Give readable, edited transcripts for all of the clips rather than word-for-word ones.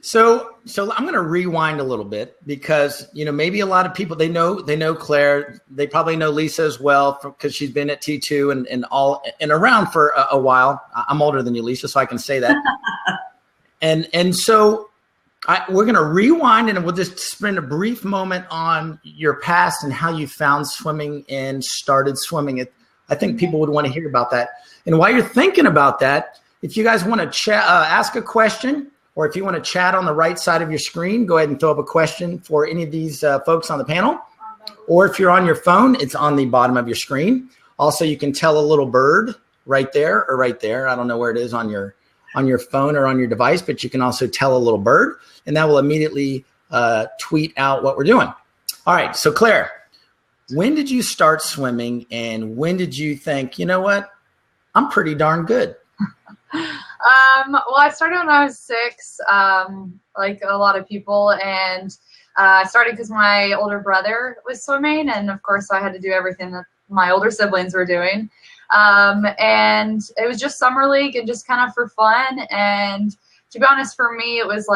So I'm going to rewind a little bit because, maybe a lot of people, they know Claire. They probably know Lisa as well because she's been at T2 and around for a while. I'm older than you, Lisa, so I can say that. and so we're going to rewind and we'll just spend a brief moment on your past and how you found swimming and started swimming. I think people would want to hear about that. And while you're thinking about that, if you guys want to ask a question, or if you want to chat on the right side of your screen, go ahead and throw up a question for any of these folks on the panel. Or if you're on your phone, it's on the bottom of your screen. Also, you can tell a little bird right there or right there. I don't know where it is on your phone or on your device, but you can also tell a little bird, and that will immediately tweet out what we're doing. All right, so Claire, when did you start swimming, and when did you think, you know what, I'm pretty darn good? Well, I started when I was 6, like a lot of people, and I started because my older brother was swimming, and of course I had to do everything that my older siblings were doing. And it was just summer league and just kind of for fun. And to be honest, for me, it was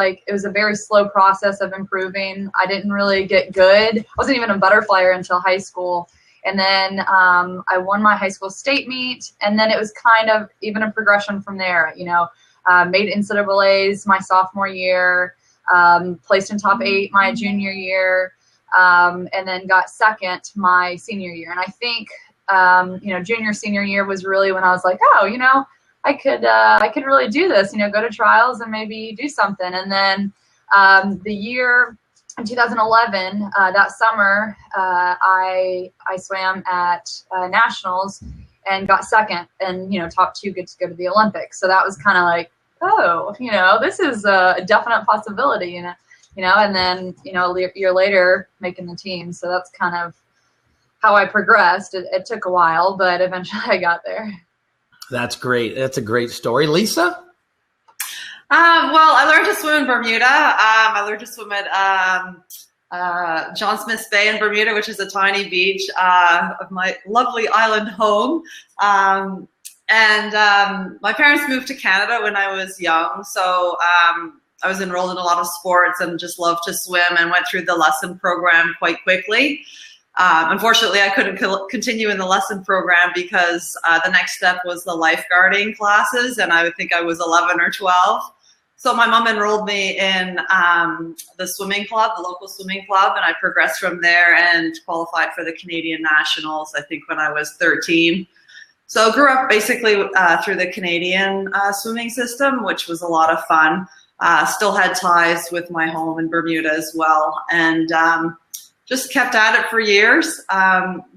a very slow process of improving. I didn't really get good. I wasn't even a butterflyer until high school. And then I won my high school state meet, and then it was kind of even a progression from there. Made NCAAs my sophomore year, placed in top 8 my junior year, and then got second my senior year. And I think junior, senior year was really when I was like, oh, I could really do this. Go to trials and maybe do something. And then the year. In 2011, that summer, I swam at nationals and got second, and top 2 get to go to the Olympics. So that was kind of like, oh, this is a definite possibility, and then a year later making the team. So that's kind of how I progressed. It took a while, but eventually I got there. That's great. That's a great story, Lisa. Well, I learned to swim in Bermuda. I learned to swim at John Smith's Bay in Bermuda, which is a tiny beach of my lovely island home. And my parents moved to Canada when I was young, so I was enrolled in a lot of sports and just loved to swim and went through the lesson program quite quickly. Unfortunately, I couldn't continue in the lesson program because the next step was the lifeguarding classes, and I would think I was 11 or 12. So my mom enrolled me in the swimming club, the local swimming club, and I progressed from there and qualified for the Canadian Nationals, I think, when I was 13. So I grew up basically through the Canadian swimming system, which was a lot of fun. Still had ties with my home in Bermuda as well, and just kept at it for years.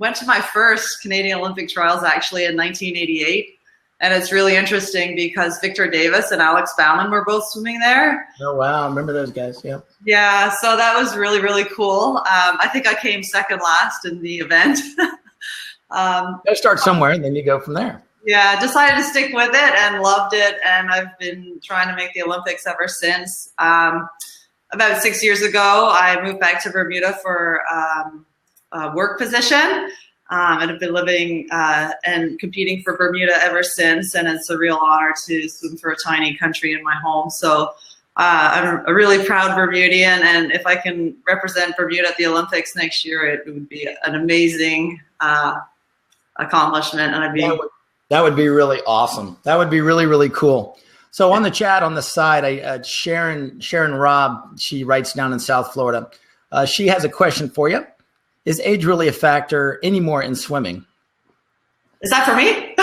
Went to my first Canadian Olympic trials actually in 1988. And it's really interesting because Victor Davis and Alex Bauman were both swimming there. Oh, wow. I remember those guys. Yeah. Yeah. So that was really, really cool. I think I came second last in the event. You start somewhere and then you go from there. Yeah. Decided to stick with it and loved it. And I've been trying to make the Olympics ever since. About 6 years ago, I moved back to Bermuda for a work position. And I've been living and competing for Bermuda ever since, and it's a real honor to swim for a tiny country in my home. So I'm a really proud Bermudian, and if I can represent Bermuda at the Olympics next year, it would be an amazing accomplishment. And that would be really awesome. That would be really, really cool. So on the chat on the side, Sharon Robb, she writes down in South Florida. She has a question for you. Is age really a factor anymore in swimming? Is that for me?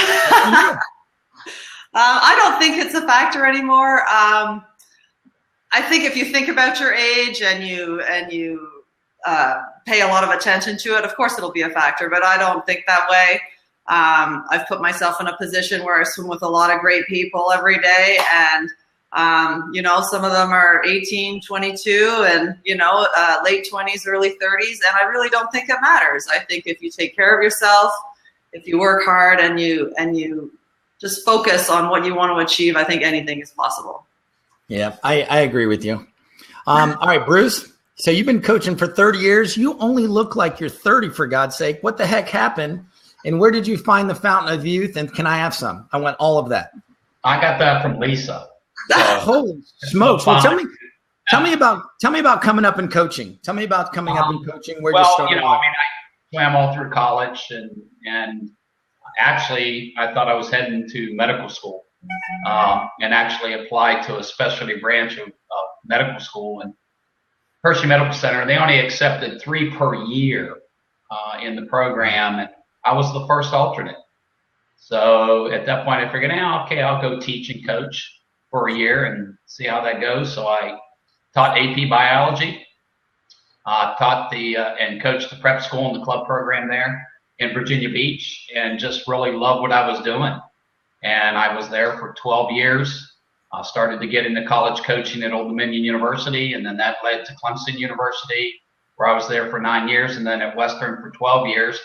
I don't think it's a factor anymore. I think if you think about your age and you pay a lot of attention to it, of course it'll be a factor, but I don't think that way. I've put myself in a position where I swim with a lot of great people every day, and some of them are 18, 22, and, late 20s, early 30s. And I really don't think it matters. I think if you take care of yourself, if you work hard and you just focus on what you want to achieve, I think anything is possible. Yeah, I agree with you. All right, Bruce. So you've been coaching for 30 years. You only look like you're 30, for God's sake. What the heck happened? And where did you find the fountain of youth? And can I have some? I want all of that. I got that from Lisa. So, holy smokes. Well, tell me Tell me about coming up and coaching. Tell me about coming up and coaching. Where you started? I swam all through college, and actually, I thought I was heading to medical school, and actually applied to a specialty branch of medical school and Hershey Medical Center. They only accepted 3 per year in the program, and I was the first alternate. So at that point, I figured, okay, I'll go teach and coach for a year and see how that goes. So I taught AP biology, taught and coached the prep school and the club program there in Virginia Beach, and just really loved what I was doing. And I was there for 12 years. I started to get into college coaching at Old Dominion University, and then that led to Clemson University, where I was there for 9 years, and then at Western for 12 years.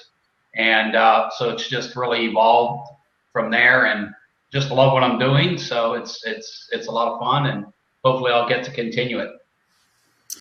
And so it's just really evolved from there, and just love what I'm doing. So it's a lot of fun, and hopefully I'll get to continue it.